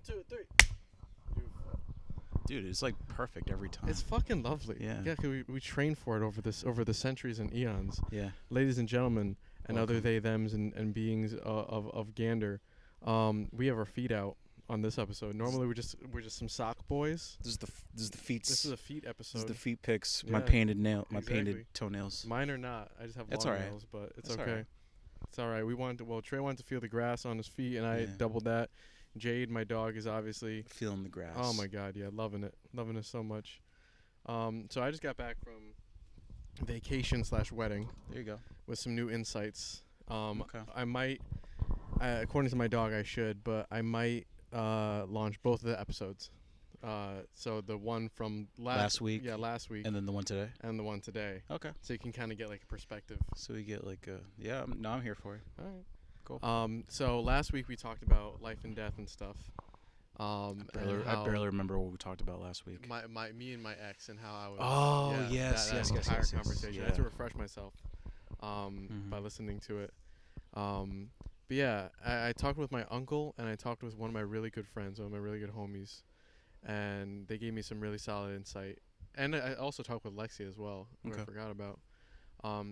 2, 3. Beautiful. Dude, it's like perfect every time. It's fucking lovely. Yeah. Yeah, 'cause we trained for it over the centuries and eons. Yeah. Ladies and gentlemen, and other Welcome. they thems and beings of Gander, we have our feet out on this episode. Normally we're just some sock boys. This is the feet. This is a feet episode. This is the feet pics. My Yeah, painted my exactly. painted toenails. Mine are not. I just have That's long all right. nails, but it's That's all okay. right. It's all right. Trey wanted to feel the grass on his feet, and I Yeah. doubled that. Jade, my dog, is obviously. Feeling the grass. Oh my God, yeah, loving it so much. So I just got back from vacation/wedding There you go. with some new insights. Okay. I might, according to my dog, I should, but I might launch both of the episodes. So the one from Last week. yeah, last week, And then the one today. and the one today, Okay. so you can kind of get like a perspective. So we get like a I'm here for it. All right. Cool. So last week we talked about life and death and stuff. I and how barely remember what we talked about last week. me and my ex and how I was. Oh, yeah, yes, that yes, entire yes, yes, conversation. I yeah. had to refresh myself, by listening to it. But yeah, I talked with my uncle and I talked with one of my really good friends, one of my really good homies, and they gave me some really solid insight. And I also talked with Lexi as well, who I Okay. forgot about.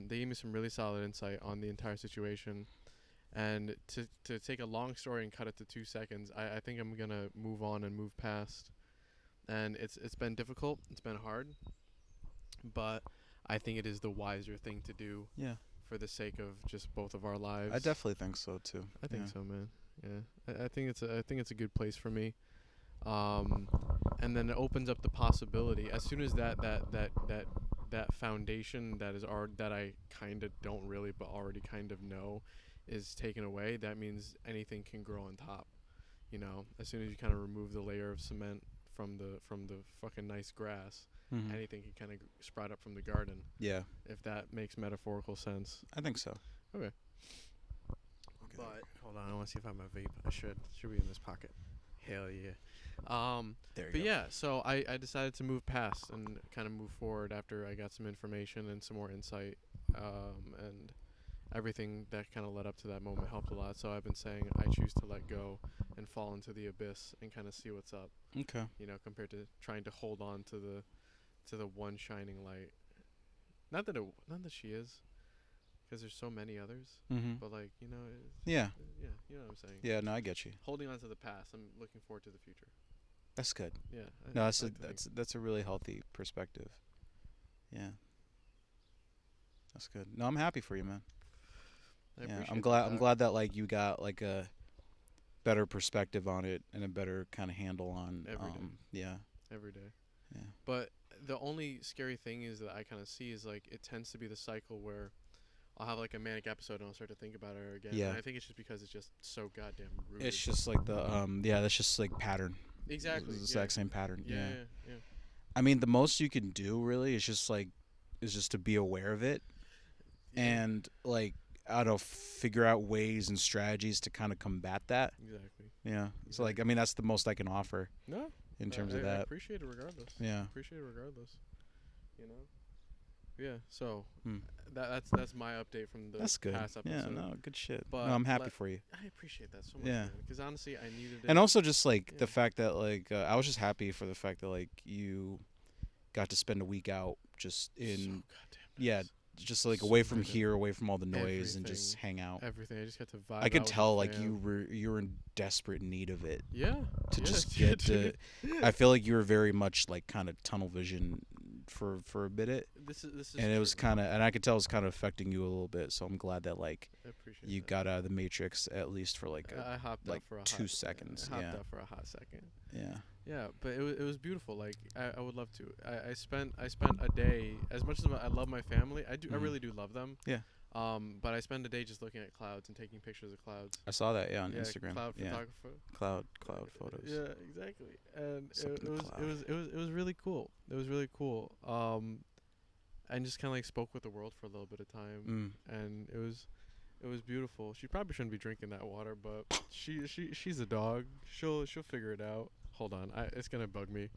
They gave me some really solid insight on the entire situation. And to take a long story and cut it to 2 seconds, I think I'm gonna move on and move past. And it's been difficult, it's been hard, but I think it is the wiser thing to do Yeah. for the sake of just both of our lives. I definitely think so too. I think Yeah. so, man. Yeah, I think it's a good place for me. And then it opens up the possibility as soon as that foundation that I kind of don't really but already kind of know is taken away. That means anything can grow on top. You know, as soon as you kind of remove the layer of cement from the fucking nice grass, Mhm. anything can kind of sprout up from the garden. Yeah. If that makes metaphorical sense. I think so. Okay. But hold on, I want to see if I have my vape. I should be in this pocket. Hell yeah. There you But go. yeah, so I decided to move past and kind of move forward after I got some information and some more insight, and everything that kind of led up to that moment helped a lot. So I've been saying I choose to let go and fall into the abyss and kind of see what's up. Okay. You know, compared to trying to hold on to the one shining light. Not that she is, because there's so many others. Mhm. But like, you know, Yeah. yeah, you know what I'm saying. Yeah. No, I get you. Holding on to the past, I'm looking forward to the future. That's good. Yeah. No, I that's like to think. that's a really healthy perspective. Yeah. That's good. No, I'm happy for you, man. I Yeah, appreciate I'm glad. that. I'm glad that like you got like a better perspective on it and a better kind of handle on. Every day. Yeah. Every day. Yeah. But the only scary thing is that I kind of see is like it tends to be the cycle where I'll have like a manic episode and I'll start to think about it again. Yeah. And I think it's just because it's just so goddamn rude. It's just like the that's just like pattern. Exactly. It's the Yeah. exact same pattern. Yeah. Yeah. Yeah. I mean, the most you can do really is just to be aware of it Yeah. and like I don't know, figure out ways and strategies to kind of combat that. Exactly. Yeah. So like I mean that's the most I can offer No. in terms I of that. appreciate it regardless. Yeah. Appreciate it regardless. You know. Yeah. So Hmm. that's my update from the That's good. past Yeah, episode. no, good shit. But No, I'm happy let- for you. I appreciate that so much. Yeah. Because honestly, I needed it. And also just like Yeah. the fact that like I was just happy for the fact that like you got to spend a week out just so in goddamn yeah, nice. just like So away from good. here, away from all the noise and just hang out. Everything. I just got to vibe. I could out with tell the like fam. you were in desperate need of it Yeah. to yeah, just yeah, get to dude. I feel like you were very much like kind of tunnel vision for a bit This is. and it was true. kind of and I could tell it was kind of affecting you a little bit, so I'm glad that like I appreciate you that. got out of the matrix at least for like I hopped like up for a 2 hot, seconds, I hopped yeah. up for a hot second. yeah. Yeah, but it was beautiful. Like I would love to. I spent a day. As much as I love my family, I Mhm. really do love them. Yeah. But I spend a day just looking at clouds and taking pictures of clouds. I saw that on Yeah, Instagram. cloud Yeah. photographer. Cloud photos. Yeah, exactly. And It's up it in the was cloud. it was really cool. It was really cool. And just kind of like spoke with the world for a little bit of time, and it was beautiful. She probably shouldn't be drinking that water, but she's a dog. She'll figure it out. Hold on, it's gonna bug me.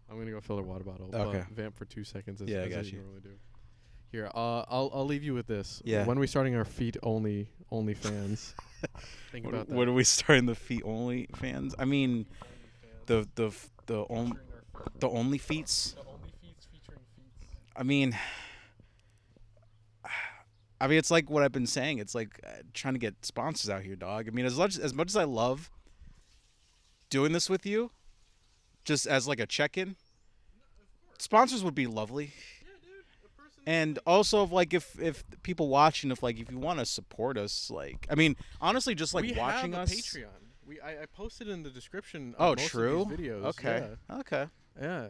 I'm gonna go fill her water bottle. Okay. But vamp for 2 seconds. As, Yeah, I as got you you. normally do. Here, I'll leave you with this. Yeah. When are we starting our feet only fans? Think about that. What are we starting the feet only fans? I mean, the the f- the on, the only feets. The only feats featuring feats. I mean, it's like what I've been saying. It's like trying to get sponsors out here, dog. I mean, as much as I love doing this with you, just as like a check-in, sponsors would be lovely. And also, if people watching, if you want to support us, like, I mean, honestly, just like we watching have us. a Patreon. I posted in the description. Oh, Of most true. Of these videos. Okay. Yeah. Okay. Yeah.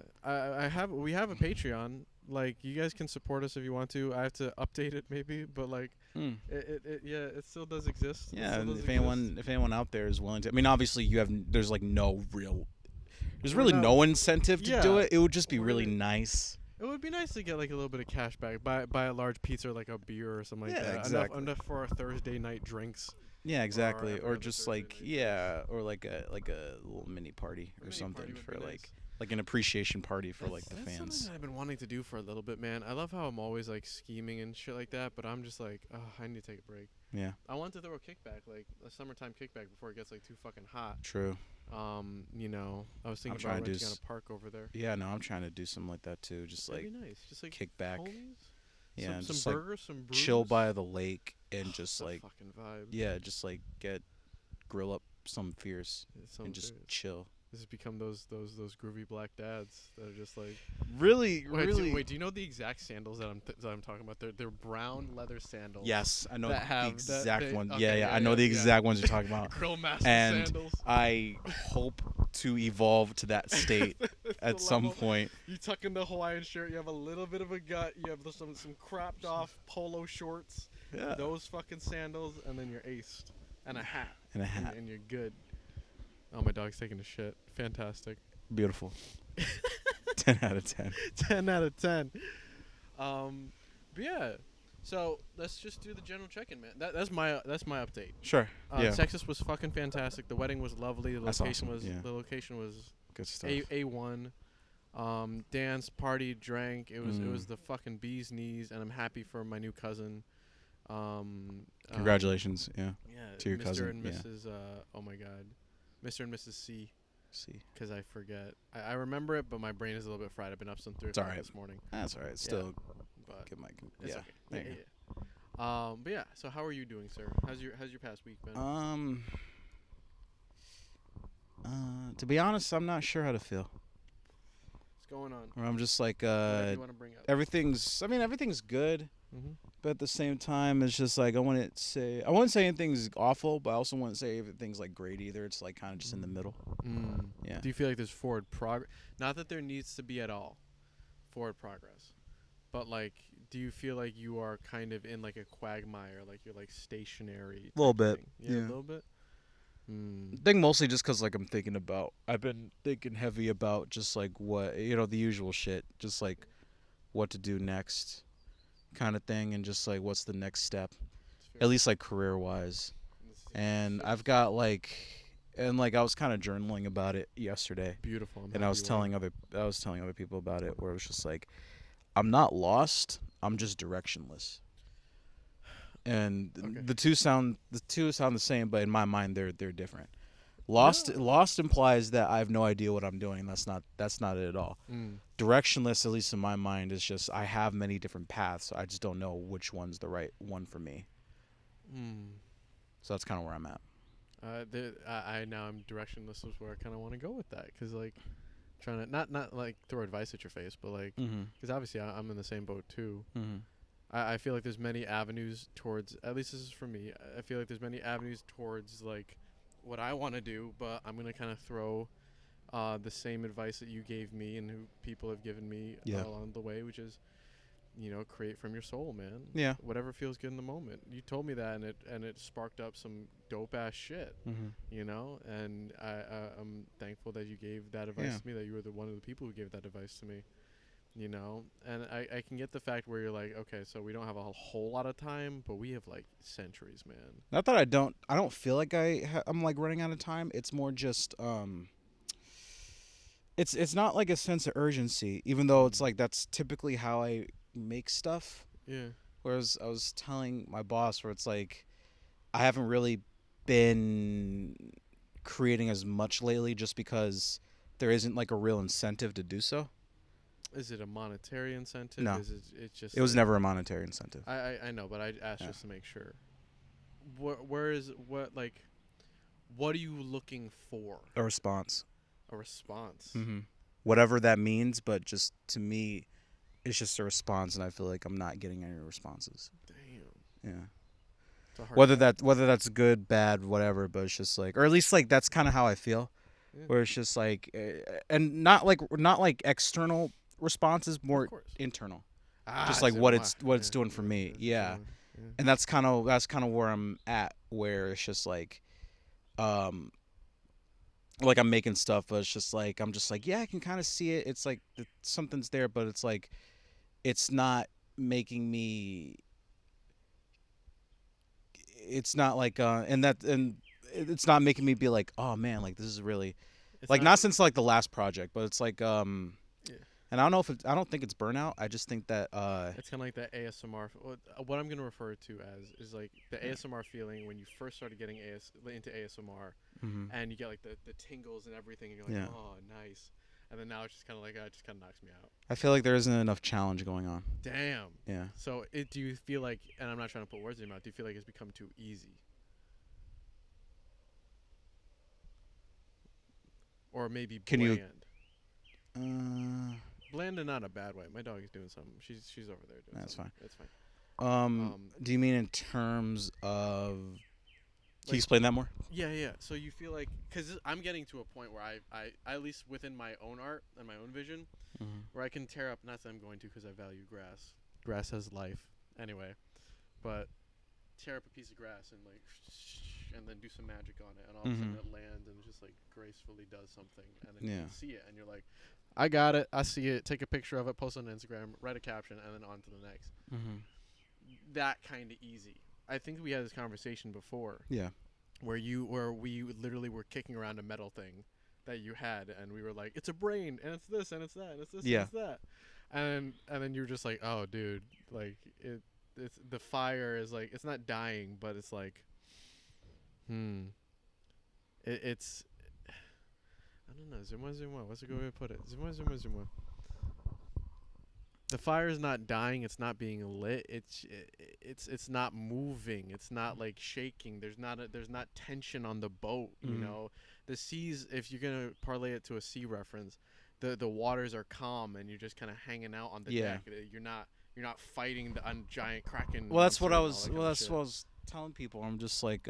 We have a Patreon. Like, you guys can support us if you want to. I have to update it maybe, but like it still does exist. Yeah, It and does if exist. anyone out there is willing to, I mean, obviously there's like there's We're really not- no incentive to do Yeah. it. It would just be really We're- nice. It would be nice to get like a little bit of cash back. Buy a large pizza or like a beer or something like Yeah, that. exactly. Enough for our Thursday night drinks. Yeah, exactly. every Or other just Thursday like night. or like a little mini party or Mini something party would for be like nice. like an appreciation party for like the That's fans. something that I've been wanting to do for a little bit, man. I love how I'm always like scheming and shit like that, but I'm just like, oh, I need to take a break. Yeah, I want to throw a kickback, like a summertime kickback before it gets like too fucking hot. true. I was thinking trying about to do renting out a park over there. Yeah, no, I'm trying to do something like that too. Just That'd like be nice. Just like kick back. homies, Yeah, and some just like burgers, some brews. chill by the lake and just The like fucking vibe. yeah, just like grill up some fears It's so and just serious. chill. This has become those groovy black dads that are just like. Really, Wait, do you know the exact sandals that I'm talking about? They're brown leather sandals. Yes, I know that have the exact they- one. okay, I know the yeah. exact ones you're talking about. Grill master And sandals. I hope to evolve to that state It's at the some level. point. You tuck in the Hawaiian shirt. You have a little bit of a gut. You have some cropped off polo shorts. Yeah. Those fucking sandals, and then you're aced. And a hat. And a hat. And you're good. Oh, my dog's taking a shit. Fantastic. Beautiful. 10 out of 10. 10 out of 10. But yeah. So let's just do the general check-in, man. That's my update. Sure. Yeah. Texas was fucking fantastic. The wedding was lovely. The That's location awesome, yeah. was Good stuff. A1. Dance, party, drank. It was the fucking bee's knees, and I'm happy for my new cousin. Congratulations. Yeah. Yeah, to your Mr. cousin, and yeah. Mrs. Oh my God, Mr. and Mrs. C. See. Because I forget. I remember it, but my brain is a little bit fried. I've been up since 3 It's o'clock alright. this morning. That's all right. Still But get my it's yeah. okay. There Yeah, you yeah. But yeah. So how are you doing, sir? How's your past week been? To be honest, I'm not sure how to feel. What's going on? Or I'm just like Whatever you want to bring up. everything's good, Mm-hmm. but at the same time it's just like I wouldn't say anything's awful, but I also wouldn't say everything's like great either. It's like kind of just in the middle. Yeah. Do you feel like there's forward progress? Not that there needs to be at all forward progress, but like, do you feel like you are kind of in like a quagmire, like you're like stationary? Little type of bit, thing? Yeah, yeah. a little bit. I think mostly just because like I've been thinking heavy about just like what the usual shit, just like what to do next, kind of thing, and just like what's the next step, It's fair. at least like career wise. And I've got like I was kind of journaling about it yesterday, beautiful. I'm and I happy was you telling other people about it, where it was just like I'm not lost, I'm just directionless. And Okay. the two sound the same, but in my mind they're different. Lost implies that I have no idea what I'm doing. That's not it at all. Directionless, at least in my mind, is just I have many different paths. I just don't know which one's the right one for me. So that's kind of where I'm at. I'm directionless is where I kind of want to go with that, because like trying to not like throw advice at your face, but like because obviously I'm in the same boat too. I feel like there's many avenues towards, at least this is for me, I feel like there's many avenues towards like what I want to do, but I'm gonna kind of throw the same advice that you gave me and who people have given me along the way, which is, create from your soul, man. Yeah. Whatever feels good in the moment. You told me that, and it sparked up some dope ass shit. And I'm thankful that you gave that advice to me. That you were one of the people who gave that advice to me. And I can get the fact where you're like, okay, so we don't have a whole lot of time, but we have like centuries, man. Not that I don't feel like I'm like running out of time. It's more just it's not like a sense of urgency, even though it's like that's typically how I make stuff. Yeah. Whereas I was telling my boss, where it's like I haven't really been creating as much lately, just because there isn't like a real incentive to do so. Is it a monetary incentive? No, Is it? It's it just was like never a monetary incentive. I know, but I asked Yeah, just to make sure. Where is what like? What are you looking for? a response. A response. Mm-hmm. Whatever that means, but just to me, it's just a response, and I feel like I'm not getting any responses. Damn. Yeah. It's a hard Whether time. that's good, bad, whatever, but it's just like, or at least like that's kind of how I feel. Yeah. Where it's just like, and not like external responses, Of more course. internal. Ah, Just like c'est moi. what Yeah. it's doing for Yeah. me. That's just Yeah, one. Yeah. and that's kind of where I'm at. Where it's just um, like I'm making stuff, but it's just like I'm just like, yeah, I can kind of see it. It's like something's there, but it's like it's not making me. It's not like and it's not making me be like, oh man, like this is really It's like not. not since like the last project, but it's like Yeah. and I don't know if I don't think it's burnout. I just think that It's kind of like that ASMR. What I'm gonna refer to as is like the ASMR feeling when you first started getting into ASMR, mhm. and you get like the tingles and everything, and you're like, Yeah. oh, nice. And then now it's just kind of like, it just kind of knocks me out. I feel like there isn't enough challenge going on. Damn. Yeah. So do you feel like, and I'm not trying to put words in your mouth, do you feel like it's become too easy, or maybe Can you bland? Bland and not a bad way. My dog is doing something. She's over there doing that's fine. something. It's fine. Do you mean in terms of can you Like, explain that more? yeah, yeah. So you feel like, because I'm getting to a point where I at least within my own art and my own vision, Mm-hmm. where I can tear up. Not that I'm going to, because I value grass. Grass has life, anyway. But tear up a piece of grass and like, and then do some magic on it, and all of a sudden Mhm. it lands and just like gracefully does something, and then you Yeah. can see it, and you're like, I got it. I see it. Take a picture of it, post it on Instagram, write a caption, and then on to the next. Mm-hmm. That kind of easy. I think we had this conversation before, Yeah. where we literally were kicking around a metal thing that you had, and we were like, it's a brain, and it's this, and it's that, and it's this, Yeah. and it's that, and then you were just like, oh, dude, like it's the fire is like, it's not dying, but it's like, it's I don't know, zuma zuma. What's a good way to put it? Zuma zuma zuma. The fire is not dying. It's not being lit. It's not moving. It's not like shaking. There's not tension on the boat. You Mhm. know, the seas. If you're gonna parlay it to a sea reference, the waters are calm and you're just kind of hanging out on the Yeah. deck. You're not fighting the giant kraken. Well, that's what monster I and all was. that Well, kind of that's shit. what I was telling people. I'm just like,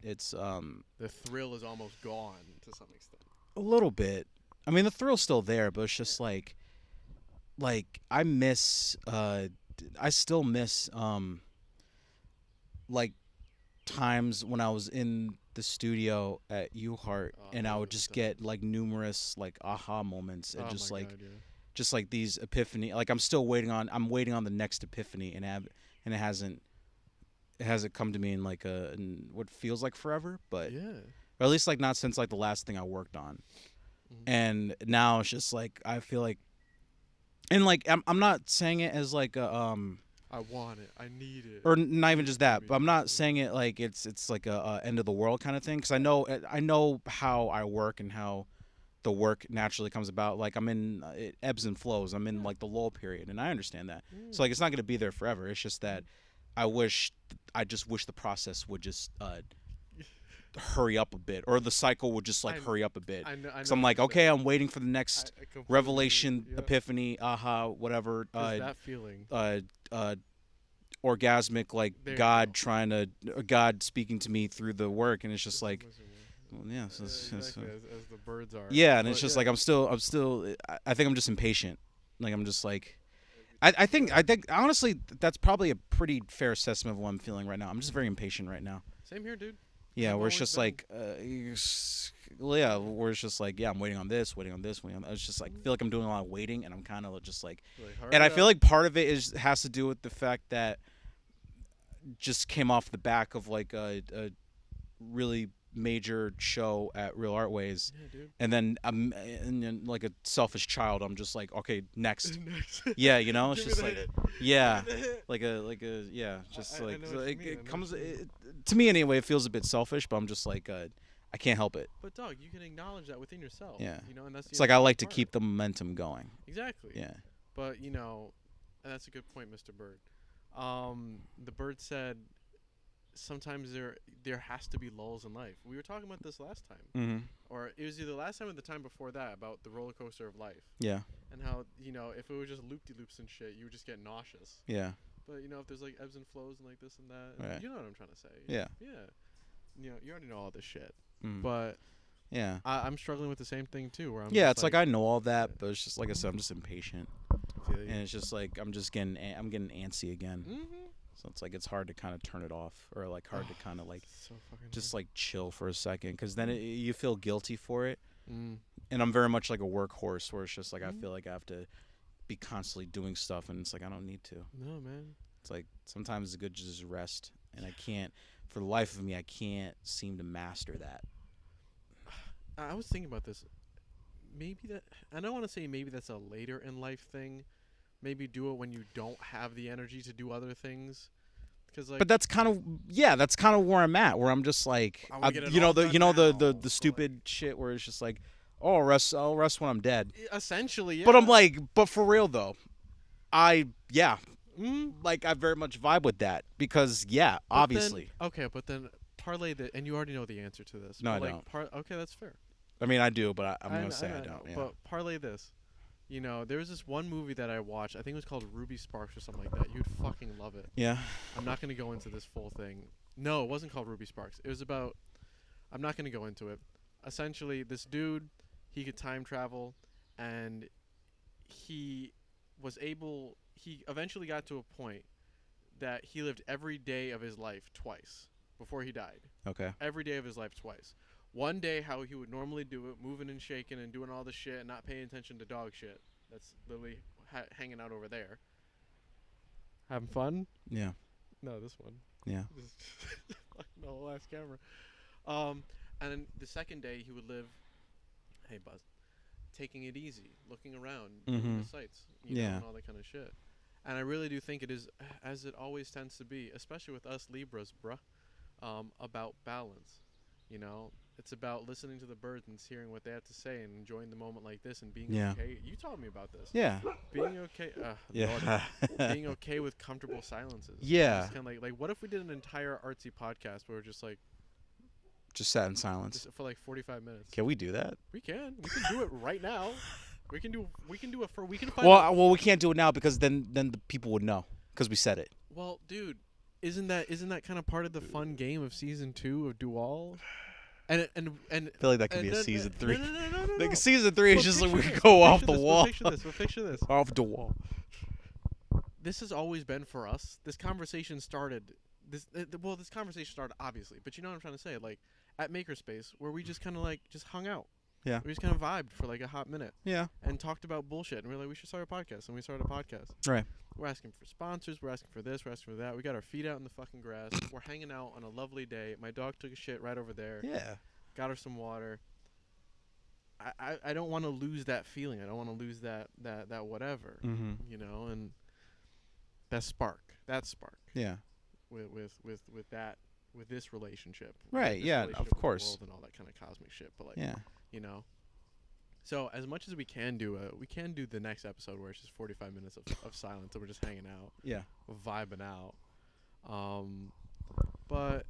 it's The thrill is almost gone to some extent. a little bit. I mean, the thrill's still there, but it's just like I miss. I still miss like times when I was in the studio at UHeart, Oh, and I those would are the just get times. like numerous like aha moments, and Oh my god, yeah. just like these epiphany. Like I'm waiting on the next epiphany, and it hasn't come to me in like in what feels like forever, but Yeah. or at least like not since like the last thing I worked on. Mhm. And now it's just like I feel like, and like I'm not saying it as like a I want it. I need it. or not even just that, Give but I'm me not this. saying it like it's like a end of the world kind of thing, because I know how I work and how the work naturally comes about. Like I'm in it ebbs and flows. I'm in like the lull period, and I understand that. So like it's not gonna be there forever. It's just that I just wish the process would just hurry up a bit, or the cycle would just like I, hurry up a bit. I know. I Because know I'm what like, you're okay, I'm waiting for the next I completely revelation, yeah. epiphany, aha, whatever, 'Cause that feeling. uh, orgasmic, like There you God go. trying to, God speaking to me through the work, and it's just like, well, yeah, Yeah, exactly, as the birds are. yeah, and But it's just yeah, like I'm still, I think I'm just impatient. Like I'm just like, I think honestly that's probably a pretty fair assessment of what I'm feeling right now. I'm just very impatient right now. same here, dude. Yeah, I've where it's always just been. like, yeah, where it's just like, yeah, I'm waiting on this, waiting on this, waiting on that. It's just like, I feel like I'm doing a lot of waiting, and I'm kind of just like, Like, and I hurry feel up. like part of it has to do with the fact that just came off the back of like a really major show at Real Artways, Yeah, dude. and then like a selfish child, I'm just like, okay, next. Next. Yeah, you know, it's Give me just the like, hit. yeah, Give me the hit. yeah, just I like know so what you it, mean, I know it what comes you mean. to me anyway. It feels a bit selfish, but I'm just like, I can't help it. But dog, you can acknowledge that within yourself. Yeah, You know, and that's the it's like I important like to part. keep the momentum going. Exactly. Yeah. But you know, and that's a good point, Mr. Bird. The bird said sometimes there has to be lulls in life. We were talking about this last time, Mm-hmm. or it was either last time or the time before that, about the roller coaster of life Yeah. and how if it was just loop de loops and shit, you would just get nauseous. Yeah. But if there's like ebbs and flows and like this and that, Right. you know what I'm trying to say. Yeah. Yeah. You already know all this shit. Mm. But Yeah. I'm struggling with the same thing too. Where I'm Yeah, just it's like I know all that, but it's just like I said, I'm just impatient, feel you. and it's just like I'm getting antsy again. Mm-hmm. So it's like it's hard to kind of turn it off, or like hard to kind of like So fucking just like chill for a second, because then you feel guilty for it. Mm. And I'm very much like a workhorse, where it's just like I Mhm. feel like I have to be constantly doing stuff, and it's like I don't need to. No, man. It's like sometimes it's good to just rest, and I can't, for the life of me, I can't seem to master that. I was thinking about this. Maybe that I don't want to say maybe that's a later in life thing. Maybe do it when you don't have the energy to do other things. Cause like But that's kind of where I'm at, where I'm just like, I wanna get it you know all the done you know now, the but, stupid shit where it's just like, oh, I'll rest when I'm dead. essentially, yeah. But I'm like, but for real though, yeah, Mm. like I very much vibe with that, because yeah, But obviously. Then, okay, but then parlay that, and you already know the answer to this. No, but I like, don't. Okay, that's fair. I mean, I do, but I'm I gonna kn- say I know, don't. Yeah. But parlay this. There was this one movie that I watched. I think it was called Ruby Sparks or something like that. You'd fucking love it. Yeah. I'm not going to go into this full thing. No, it wasn't called Ruby Sparks. It was about. I'm not going to go into it. Essentially, this dude, he could time travel, and he he eventually got to a point that he lived every day of his life twice before he died. Okay. Every day of his life twice. One day, how he would normally do it, moving and shaking and doing all the shit and not paying attention to dog shit. That's literally hanging out over there. Having fun? Yeah. No, this one. Yeah. The whole ass camera. And then the second day, he would live. Hey, Buzz. Taking it easy, looking around, doing the sights, Yeah. and all that kind of shit. And I really do think it is, as it always tends to be, especially with us Libras, bruh, about balance. It's about listening to the birds and hearing what they have to say and enjoying the moment like this and being Yeah. okay. You taught me about this. Yeah. Being okay. Yeah. Being okay with comfortable silences. Yeah. It's kind of like what if we did an entire artsy podcast where we're just like Just sat in silence. just for like 45 minutes? Can we do that? We can do it right now. We can do it for we can find. Well, we can't do it now, because then the people would know, because we said it. Well, dude, isn't that kind of part of the fun game of season 2 of Dual? And I feel like that could and be a then- season 3. No. Like season 3 is But just like we picture could this, go but off picture the this, but wall. Picture this. Off the wall. This has always been for us. This conversation started. This conversation started obviously, but you know what I'm trying to say. Like at Makerspace, where we just kind of like just hung out. Yeah. We just kind of vibed for like a hot minute Yeah. and talked about bullshit. And we are like, we should start a podcast, and we started a podcast. Right. We're asking for sponsors. We're asking for this. We're asking for that. We got our feet out in the fucking grass. We're hanging out on a lovely day. My dog took a shit right over there. Yeah. Got her some water. I don't want to lose that feeling. I don't want to lose that whatever. Mm-hmm. And that spark. Yeah. With this relationship. Right, this yeah, relationship of with the course. world and all that kind of cosmic shit. But like, Yeah. So as much as we can do the next episode where it's just 45 minutes of silence and we're just hanging out, Yeah. vibing out. But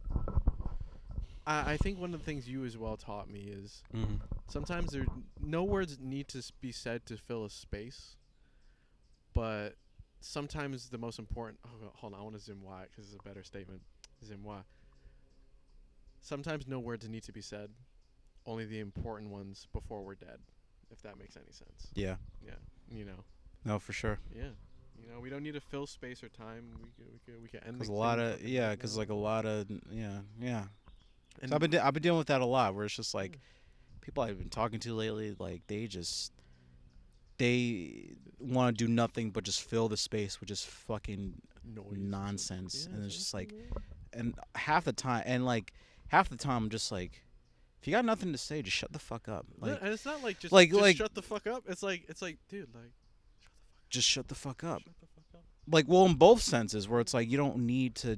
I think one of the things you as well taught me is Mm-hmm. sometimes no words need to be said to fill a space, but sometimes the most important. Oh, hold on, I want to zoom wide because it's a better statement. Zoom wide. Sometimes no words need to be said, only the important ones before we're dead. If that makes any sense. Yeah. Yeah. No, for sure. Yeah. We don't need to fill space or time. We can end. Because the a lot of yeah. And So I've been dealing with that a lot, where it's just like people I've been talking to lately, like they want to do nothing but just fill the space with just fucking noise. nonsense, Yeah, and it's just like, exactly. and half the time I'm just like, If you got nothing to say, just shut the fuck up. No, and it's not like just like, just like, shut the fuck up. It's like dude, like just shut the fuck up. shut the fuck up. Like, well, in both senses, where it's like you don't need to,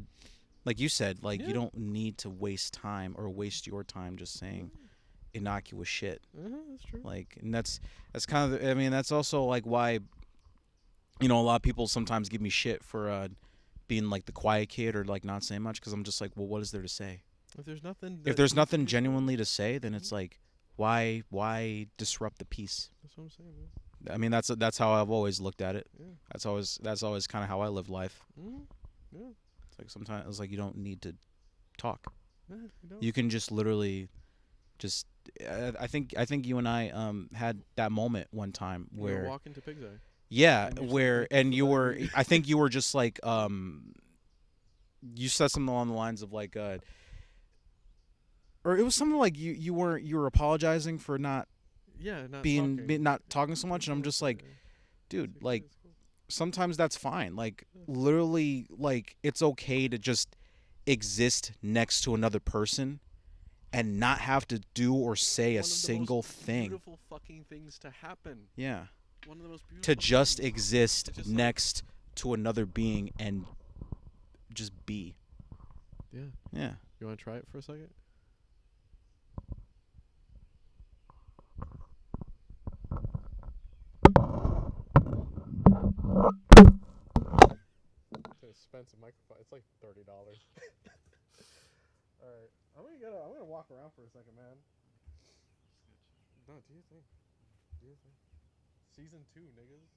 like you said, like you Yeah. don't need to waste time or waste your time just saying innocuous shit. That's true. Like, and that's kind of, I mean, that's also like why, a lot of people sometimes give me shit for being like the quiet kid or like not saying much because I'm just like, well, what is there to say? If there's nothing, If that there's needs to nothing be said, genuinely to say, then it's like, why disrupt the peace? that's what I'm saying, man. I mean, that's how I've always looked at it. Yeah. That's always kind of how I live life. Yeah. It's like sometimes it's like you don't need to talk. Yeah, you don't. You can just literally, just. I think you and I had that moment one time You were where walking to Pig's Eye. yeah, And you're where so thankful and for you that. were I think you were just like you said something along the lines of like or it was something like you were apologizing for not Yeah, not being talking. not talking so much, and I'm just like, dude, like sometimes that's fine. Like literally, like it's okay to just exist next to another person and not have to do or say a single thing. Beautiful fucking things to happen. Yeah. One of the most beautiful. To just things. exist Just like- next to another being and just be. Yeah. Yeah. You want to try it for a second? It's an expensive microphone. It's like $30. All right, I'm gonna walk around for a second, man. No, do you think? Do you think? Season 2, niggas.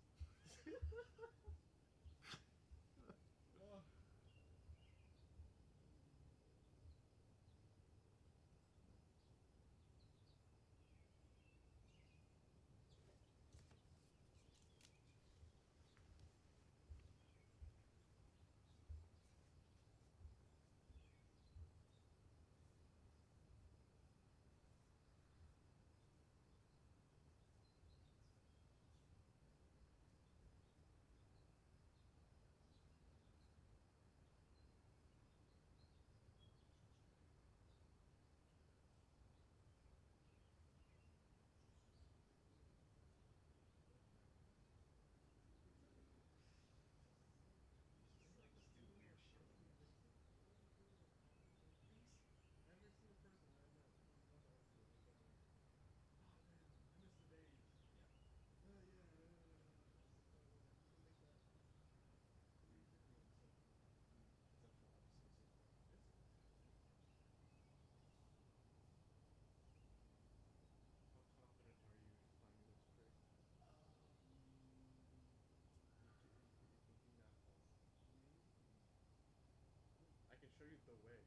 I can show you the way.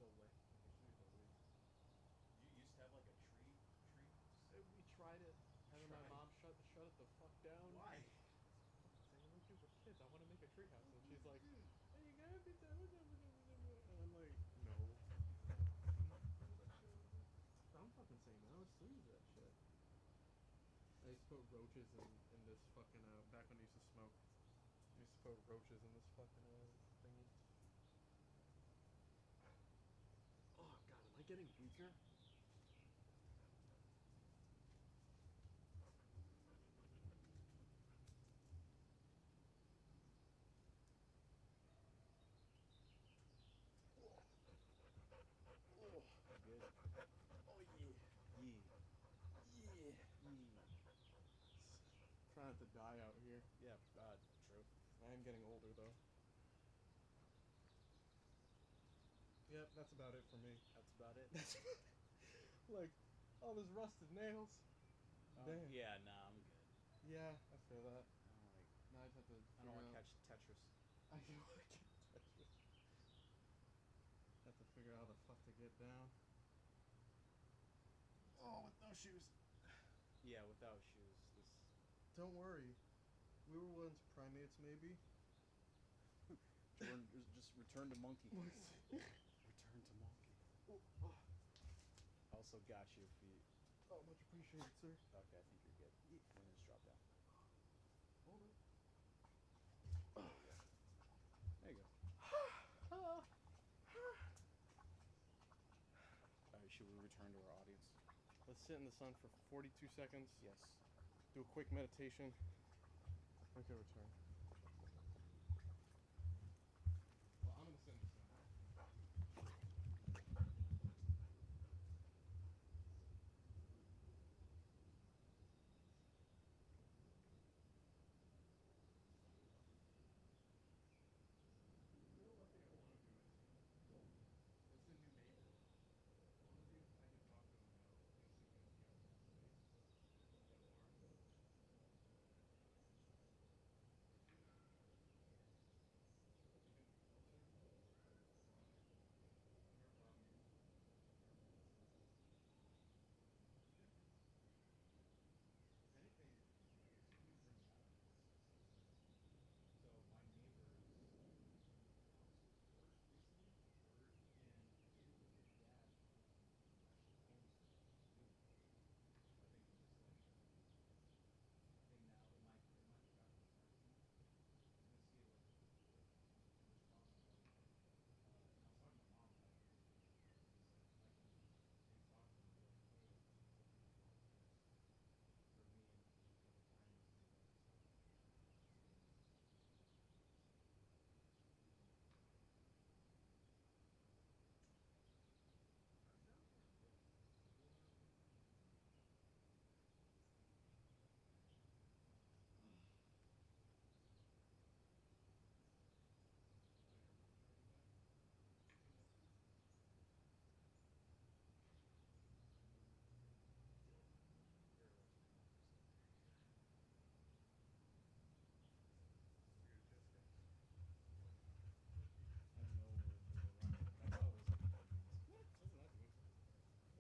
The way. I can show you the way. You used to have like a tree We tried it, and then my mom shut it the fuck down. Why? Saying, "Don't do it with kids. I want to make a treehouse." And she's like, "Hey, you gotta be done with them." And I'm like, "No." I'm fucking saying no. I still use that shit. I used to put roaches in this fucking back when I used to smoke. I used to put roaches in this fucking thingy. Oh god, am I getting weaker? Trying not to die out here. Yeah, true. I am getting older though. Yep, that's about it for me. That's about it. Like, all those rusted nails. Damn. Yeah, nah, I'm good. Yeah, I feel that. I don't Now I just have to. I don't want to catch Tetris. I do want to get Tetris. Have to figure out how the fuck to get down. Oh, with no shoes. Yeah, without shoes. This Don't worry. We were once primates, maybe. just return to monkey. Return to monkey. Also got your feet. Oh, much appreciated, sir. Okay, I think you're good. And then just drop down. Hold it. There you go. Alright, should we return? return to our audience. Let's sit in the sun for 42 seconds. Yes. Do a quick meditation. Okay, return. Well, I'm gonna sit in the sun.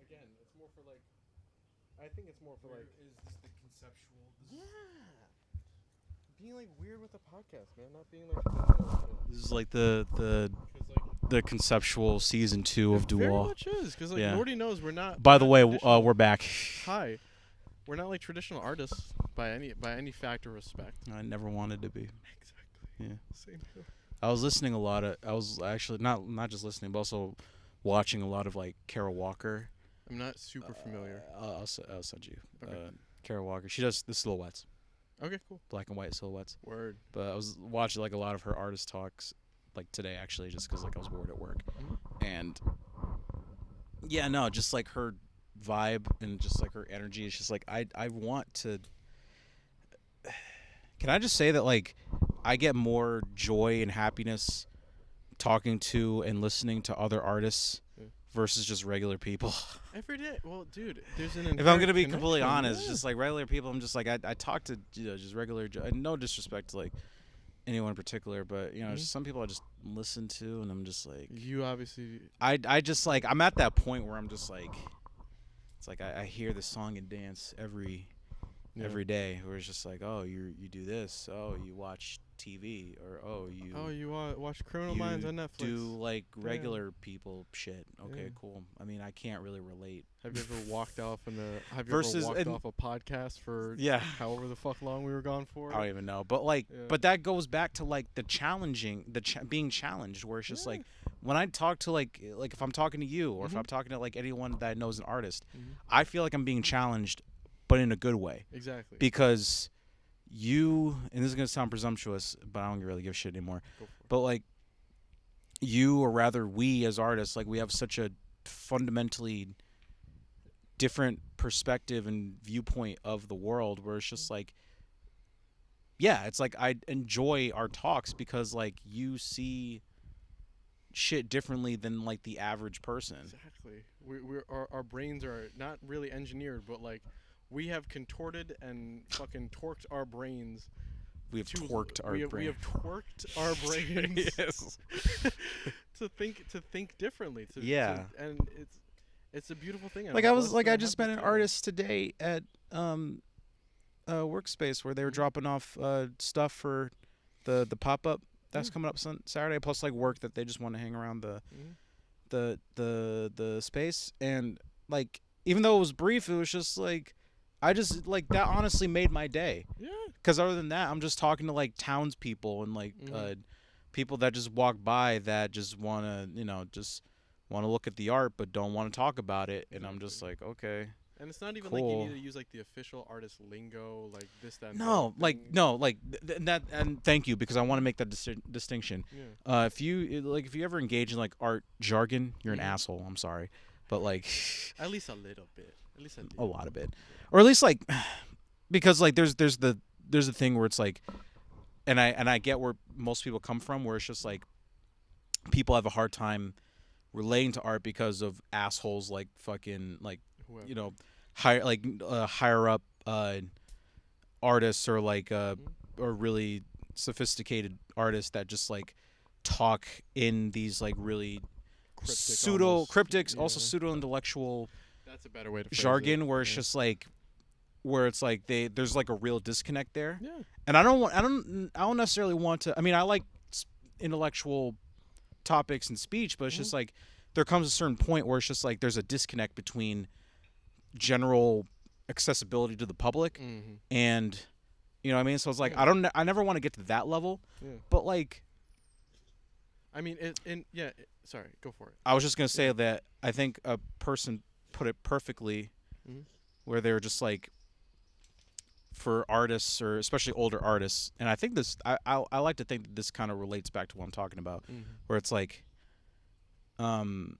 Again, it's more for like. I think it's more for like. Is this the conceptual? Being like weird with the podcast, man. Not being like traditional. This is like the 'Cause, like, the conceptual season 2 of it very Dueal. much is because like Yeah. Nordy knows we're not. By the not way, traditional- we're back. Hi, we're not like traditional artists by any fact or respect. I never wanted to be. Exactly. Yeah. Same here. I was listening a lot of. I was actually not just listening, but also watching a lot of like Kara Walker. I'm not super familiar. I'll send you. Okay. Kara Walker. She does the silhouettes, Okay, cool. black and white silhouettes. Word. But I was watching like a lot of her artist talks, like today actually, just because like I was bored at work, and yeah, no, just like her vibe and just like her energy is just like I want to. Can I just say that like I get more joy and happiness talking to and listening to other artists Yeah. versus just regular people. Every day. Well, dude, there's an. If I'm gonna be inherent completely connection, honest, yeah. just like regular people, I'm just like I talk to just regular. No disrespect to like anyone in particular, but you know, Mhm. just some people I just listen to, and I'm just like You obviously. I just like I'm at that point where I'm just like it's like I hear the song and dance every day, where it's just like, oh, you do this, oh, you watch TV, or oh, You watch Criminal you Minds on Netflix. do like Damn. regular people shit. Okay, Yeah. cool. I mean, I can't really relate. Have you ever walked off Versus- walked and- off a podcast for Yeah. however the fuck long we were gone for? I don't even know, but like, Yeah. but that goes back to like the challenging, being challenged, where it's just Yeah. like when I talk to like if I'm talking to you or if Mhm. I'm talking to like anyone that knows an artist, Mhm. I feel like I'm being challenged, but in a good way, Exactly. because you, and this is gonna sound presumptuous, but I don't really give a shit anymore. Go for it. But like you, or rather we as artists, like we have such a fundamentally different perspective and viewpoint of the world, where it's just like, yeah, it's like I enjoy our talks because like you see shit differently than like the average person. Exactly. Our brains are not really engineered, but like we have contorted and fucking torqued our brains. We have to- torqued our we have, brain. We have twerked our brains Yes. to think differently. Yeah. And it's a beautiful thing. Like I'm I was blessed like to I have just this met an channel. artist today at Workspace, where they were dropping off stuff for the pop-up that's Yeah. coming up Saturday, plus like work that they just want to hang around Mhm. the space. And like even though it was brief, it was just like I just like that honestly made my day, Yeah. because other than that I'm just talking to like townspeople and like Mhm. people that just walk by that just want to just want to look at the art but don't want to talk about it, and I'm just Exactly. like, okay, And it's not even like you need cool. to use like the official artist lingo, like this, that, and the other No, like thing. no, like that, and thank you because I want to make that distinction. Yeah. If you ever engage in like art jargon, you're an Mhm. asshole. I'm sorry, but like At least a little bit. At least a a little lot of bit. it, or at least like because like there's the thing where it's like, and I get where most people come from, where it's just like people have a hard time relating to art because of assholes like fucking like Whoever. you know higher up artists or like Mhm. or really sophisticated artists that just like talk in these like really Cryptic pseudo almost. cryptics, also Yeah. pseudo intellectual That's a better way to phrase it. jargon where it's Yeah. just like where it's like there's like a real disconnect there. Yeah. And I don't necessarily want to. I mean, I like intellectual topics and speech, but it's Mhm. just like there comes a certain point where it's just like there's a disconnect between general accessibility to the public Mhm. and you know what I mean. So it's like Yeah. I never want to get to that level, Yeah. but like I mean, yeah. Sorry, go for it. I was just gonna say Yeah. that I think a person put it perfectly Mhm. where they were just like for artists or especially older artists, and I think this I like to think that this kind of relates back to what I'm talking about, Mhm. where it's like um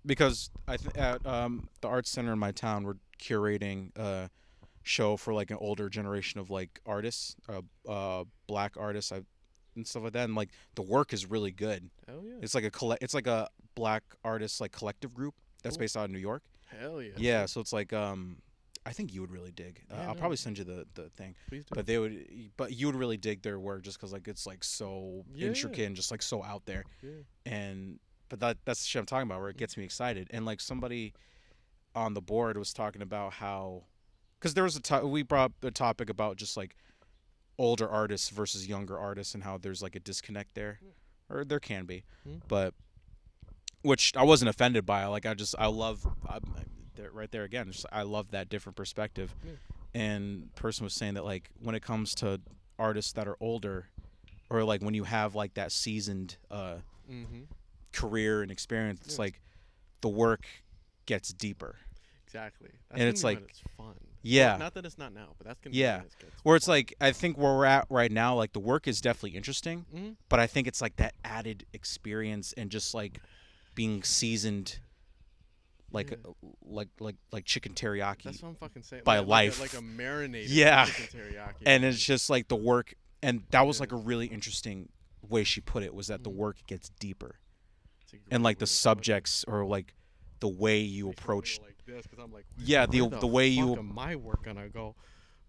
because at the arts center in my town we're curating a show for like an older generation of like artists, black artists, and stuff like that, and like the work is really good. Hell yeah. It's like a black artist like collective group that's Cool. based out of New York. Hell yeah. Yeah, so it's like I think you would really dig. Yeah, I'll no. probably send you the thing, Please do. but you would really dig their work just because like it's like so Yeah. intricate and just like so out there, Yeah. and but that's the shit I'm talking about where it gets me excited. And like somebody on the board was talking about how because there was we brought up a topic about just like older artists versus younger artists and how there's like a disconnect there, or there can be, Mhm. but which I wasn't offended by. Like I love right there again. Just, I love that different perspective. Yeah. And person was saying that like when it comes to artists that are older, or like when you have like that seasoned Mhm. career and experience, it's Yeah. like the work gets deeper. Exactly. That's And gonna it's be when like it's fun. yeah, Well, not that it's not now, but that's gonna be yeah. when it gets Where it's fun. like I think where we're at right now, like the work is definitely interesting, Mhm. but I think it's like that added experience and just like being seasoned like Yeah. like chicken teriyaki That's what I'm fucking saying. by Like life. like a marinated Yeah. chicken teriyaki. And man. it's just like the work, and that was Yeah. like a really interesting way she put it was that the Mhm. work gets deeper, It's a great and like way the to put it. subjects or like the way you Makes me wanna approach go like this because I'm like, yeah where the way fuck you am my work gonna go?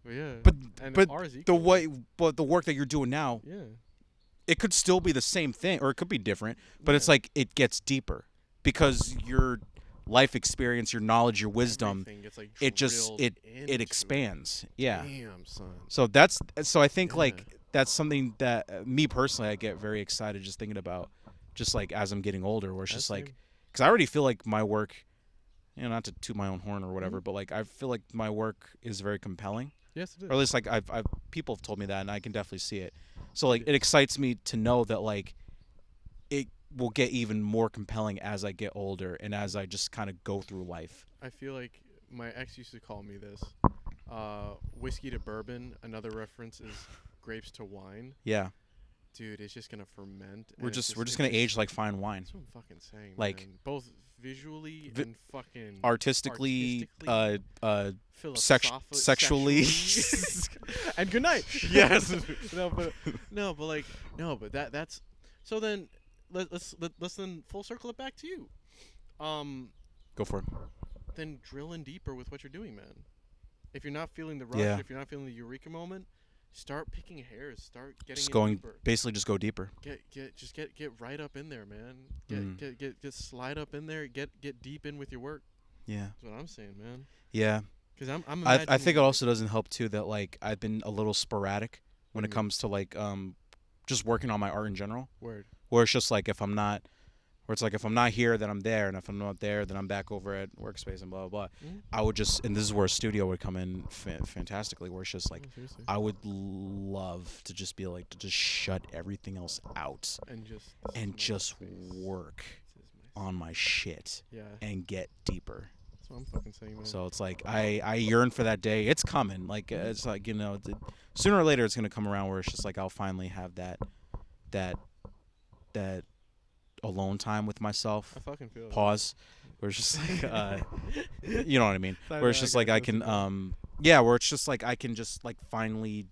But yeah, but and but ours the equally. way but the work that you're doing now, Yeah. it could still be the same thing or it could be different, but it's Yeah. like it gets deeper because your life experience, your knowledge, your wisdom, Everything gets like it just drilled it into expands. Yeah. Damn, son. So I think Yeah. like that's something that me personally I get very excited just thinking about, just like as I'm getting older, where it's That's just like same. because I already feel like my work, not to toot my own horn or whatever, Mhm. but like I feel like my work is very compelling, Yes, it or at is. least like I've people have told me that, and I can definitely see it. So like It it excites me to know that like it will get even more compelling as I get older and as I just kind of go through life. I feel like my ex used to call me this. Whiskey to bourbon. Another reference is grapes to wine. Yeah, Dude, it's just gonna ferment. we're and it's just it gonna just- age like fine wine, That's what I'm fucking saying. Like, man. Both visually vi- and fucking artistically, philosophi- sexually. sexually. And good night. Yes. no, but that's so. Then let's then full circle it back to you. Go for it. Then drill in deeper with what you're doing, man. If you're not feeling the rush, Yeah. if you're not feeling the eureka moment, start picking hairs. Start getting Just in going, deeper. basically, just go deeper. Get right up in there, man. Mm. Get slide up in there. Get deep in with your work. Yeah, That's what I'm saying, man. yeah. Because I'm I imagining, think it like, also doesn't help too that like I've been a little sporadic when What it do you mean? comes to like just working on my art in general. Word. Where it's just like if I'm not, where it's like if I'm not here, then I'm there, and if I'm not there, then I'm back over at workspace and blah blah blah. Mhm. I would just, and this is where a studio would come in fantastically, where it's just like Oh, seriously. I would love to just be like to just shut everything else out And just this is and my just workspace. work This is my on my shit Yeah. and get deeper. That's what I'm fucking saying, man. So it's like I yearn for that day. It's coming. Like it's like sooner or later it's gonna come around where it's just like I'll finally have that alone time with myself. I fucking feel Pause. Where it's just like you know what I mean. That. Where it's just like I can where it's just like I can just like finally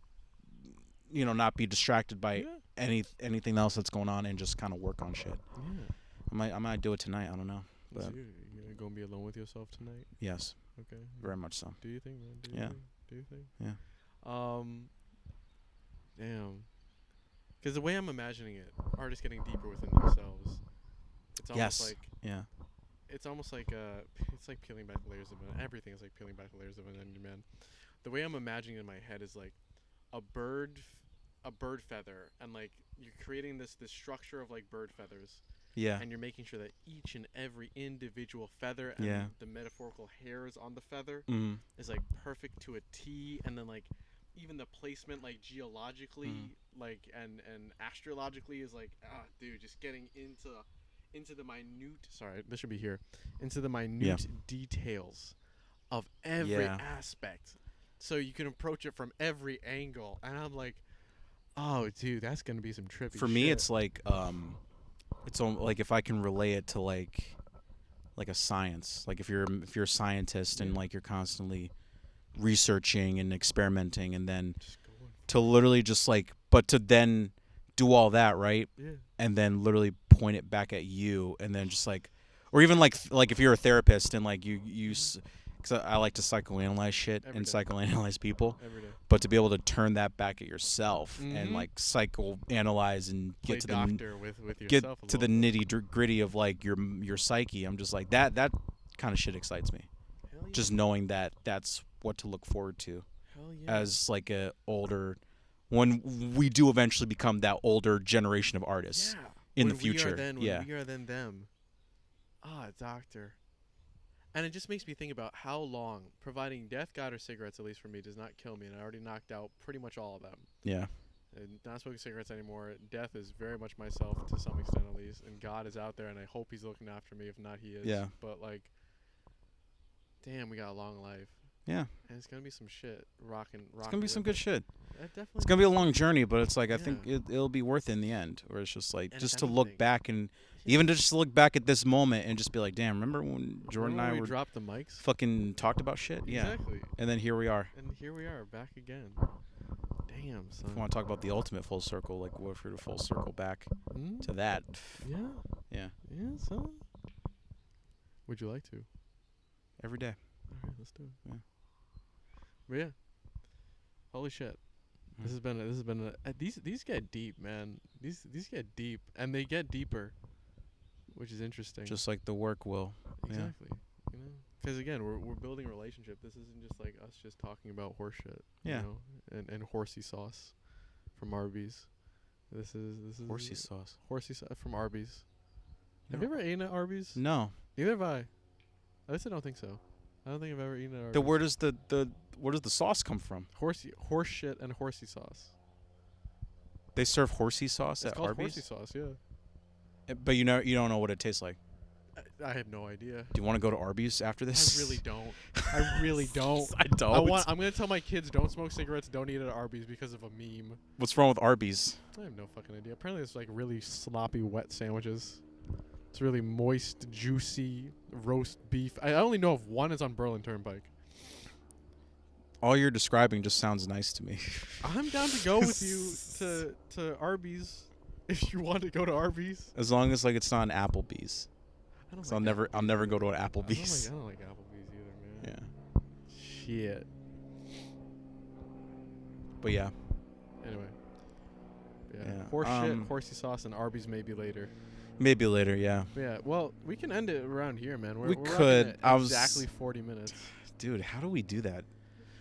not be distracted by anything else that's going on and just kind of work on shit. Yeah. I might do it tonight. I don't know. But So you're gonna be alone with yourself tonight? yes, Okay. very much so. Do you think, man? Do you think? Yeah. Damn. Because the way I'm imagining it, artists getting deeper within themselves. It's almost like Yeah. it's almost like it's like peeling back the layers of an. Everything is like peeling back the layers of an onion, man. The way I'm imagining it in my head is like a bird feather, and like you're creating this structure of like bird feathers. Yeah. And you're making sure that each and every individual feather and the metaphorical hairs on the feather is like perfect to a T, and then like even the placement like geologically like and astrologically is like dude, just getting into the minute this should be here, into the minute details of every aspect, so you can approach it from every angle. And I'm like, oh dude, that's gonna be some trippy For shit. me it's like it's like if I can relay it to like a science, like if you're a scientist and like you're constantly researching and experimenting, and then to literally just like, but to then do all that, right? Yeah. And then literally point it back at you, and then just like, or even like if you're a therapist and like you because I like to psychoanalyze shit Every and day. psychoanalyze people, Every day. but to be able to turn that back at yourself and like psychoanalyze and Play get to doctor with get yourself a to the little bit. nitty gritty of like your psyche. I'm just like that kind of shit excites me. Hell yeah. Just knowing that that's what to look forward to Hell yeah. as like a older, when we do eventually become that older generation of artists in the future. When we are then them. Doctor. And it just makes me think about how long providing death, God, or cigarettes, at least for me, does not kill me. And I already knocked out pretty much all of them. Yeah. And not smoking cigarettes anymore. Death is very much myself to some extent, at least. And God is out there, and I hope he's looking after me. If not, he is. Yeah. But, like, damn, we got a long life. Yeah. And it's going to be some shit. It's gonna be some good shit. Definitely. It's gonna be a long journey, but it's like I Yeah. think it'll be worth it in the end. Where it's just like And just if to look anything- back and even to just look back at this moment and just be like, damn, remember when Jordan Remember and I when we were dropped the mics? fucking talked about shit? Yeah. Exactly. And then here we are. And here we are, back again. Damn, son. If we want to talk about the ultimate full circle, like what if we were to full circle back Mm? to that? Yeah. Yeah. Yeah, son. Would you like to? Every day. All right, let's do it. Yeah. But yeah. Holy shit. This has been these get deep, man. These get deep, and they get deeper, which is interesting. Just like the work will. exactly. You know, because again, we're building a relationship. This isn't just like us just talking about horse shit. Yeah. You know? And horsey sauce from Arby's. This is Horsey sauce. Horsey sauce from Arby's. Have No. you ever eaten at Arby's? No. Neither have I. At least I don't think so. I don't think I've ever eaten at Arby's. The where does where does the sauce come from? Horse shit and horsey sauce. They serve horsey sauce It's at called Arby's, horsey sauce, yeah. But you don't know what it tastes like. I have no idea. Do you want to go to Arby's after this? I really don't. I really don't. I don't. I'm gonna tell my kids don't smoke cigarettes, don't eat at Arby's because of a meme. What's wrong with Arby's? I have no fucking idea. Apparently, it's like really sloppy, wet sandwiches. It's really moist, juicy roast beef. I only know of one is on Berlin Turnpike. All you're describing just sounds nice to me. I'm down to go with you to Arby's if you want to go to Arby's. As long as like it's not an Applebee's. I don't So like I'll never Applebee's go to an either. Applebee's. I don't like Applebee's either, man. Yeah. Shit. But yeah. Anyway. Yeah. Yeah, Horse shit, horsey sauce, and Arby's maybe later. Maybe later, yeah. But yeah. Well, we can end it around here, man. We're We rocking could. at I was- exactly 40 minutes. Dude, how do we do that?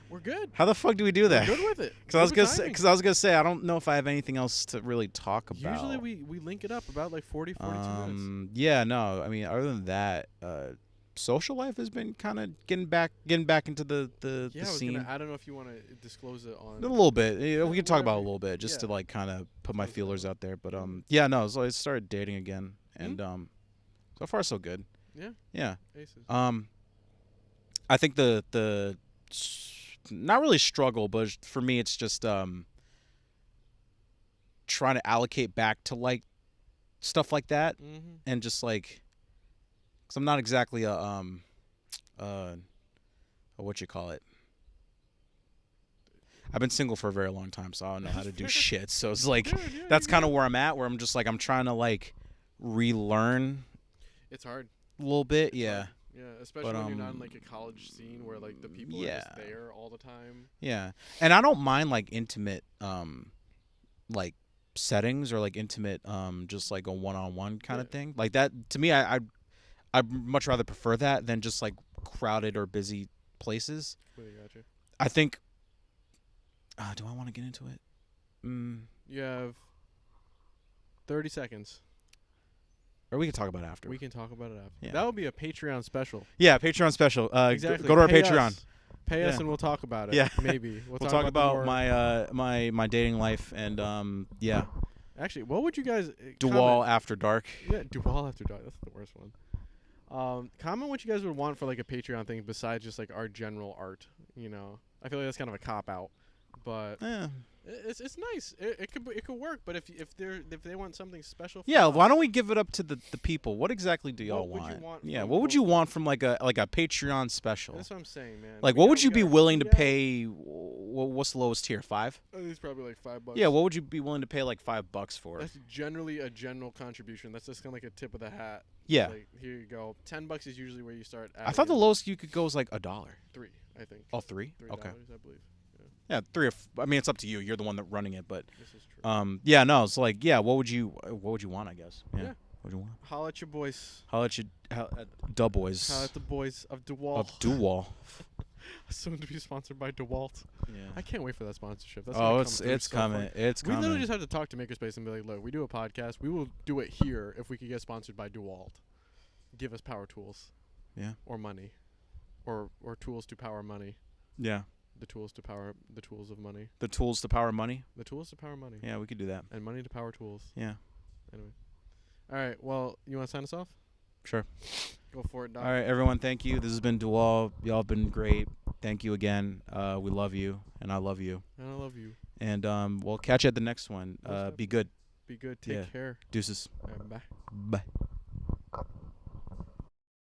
We're good. How the fuck do we do that? We're good with it. Because I was Good with gonna timing. say I don't know if I have anything else to really talk about. Usually we link it up about like 40, 42 minutes. Yeah, no. I mean, other than that, social life has been kind of getting back into the Yeah, I was scene. I don't know if you want to disclose it on. A little bit. Yeah, we Yeah, could talk about it a whatever. little bit just to Yeah. like kind of put my Close it feelers out. out there. But yeah, no. So I started dating again, and So far, so good. Yeah. Yeah. Aces. I think the not really struggle, but for me, it's just trying to allocate back to like stuff like that, and just like, cause I'm not exactly a what you call it. I've been single for a very long time, so I don't know how to do shit. So it's like, Dude, yeah, that's you kind of good. where I'm at, where I'm just like, I'm trying to like relearn It's hard. a little bit. It's Yeah. hard. Yeah, especially But, when you're not in like a college scene where like the people are yeah. just there all the time. Yeah. And I don't mind like intimate like settings, or like intimate just like a one-on-one kind of thing. Like that to me, I'd much rather prefer that than just like crowded or busy places. Completely gotcha. I think do I want to get into it? You have 30 seconds. Or we can talk about it after. We can talk about it after. Yeah. That would be a Patreon special. Yeah, Patreon special. Exactly. Go to our Pay Patreon. us. Pay us Yeah. and we'll talk about it. Yeah. Maybe. We'll talk about the more- my dating life, and yeah, Actually, what would you guys Dual comment? after dark. Yeah, Dual after dark. That's the worst one. Comment what you guys would want for like a Patreon thing besides just like our general art. You know, I feel like that's kind of a cop out, but Yeah. it's nice. It could work. But if they want something special, for Yeah, us, why don't we give it up to the people? What exactly do y'all What would you want? want Yeah, from- what would what- you want from like a Patreon special? That's what I'm saying, man. Like, We what got- would we you be got- willing to we got- pay? What's the lowest tier? 5? I think it's probably like $5. Yeah, what would you be willing to pay like $5 for? That's generally a general contribution. That's just kind of like a tip of the hat. Yeah, Like, here you go. $10 is usually where you start. I thought the lowest you could go was like $1. 3, I think. Oh, 3? $3, Okay. I believe. Yeah, 3 or I mean, it's up to you. You're the one that running it, but This is true. yeah, no, it's like, yeah, what would you want? I guess. Yeah. Yeah. What would you want? Holla at your boys. How at Dub Boys Holla at the boys of DeWalt. of Dual. Soon to be sponsored by DeWalt. Yeah. I can't wait for that sponsorship. That's Oh, gonna it's come through so coming. fast. It's We coming. literally just have to talk to Makerspace and be like, look, we do a podcast. We will do it here if we could get sponsored by DeWalt. Give us power tools. Yeah. Or money. Or tools to power money. Yeah. The tools to power the tools of money. The tools to power money. The tools to power money. Yeah, we could do that. And money to power tools. Yeah. Anyway. All right. Well, you want to sign us off? Sure. Go for it, Doc. All right, everyone. Thank you. This has been Dual. Y'all have been great. Thank you again. We love you, and I love you. And I love you. And we'll catch you at the next one. Most Be good. Be good. Take Yeah. care. Deuces. All right, bye. Bye.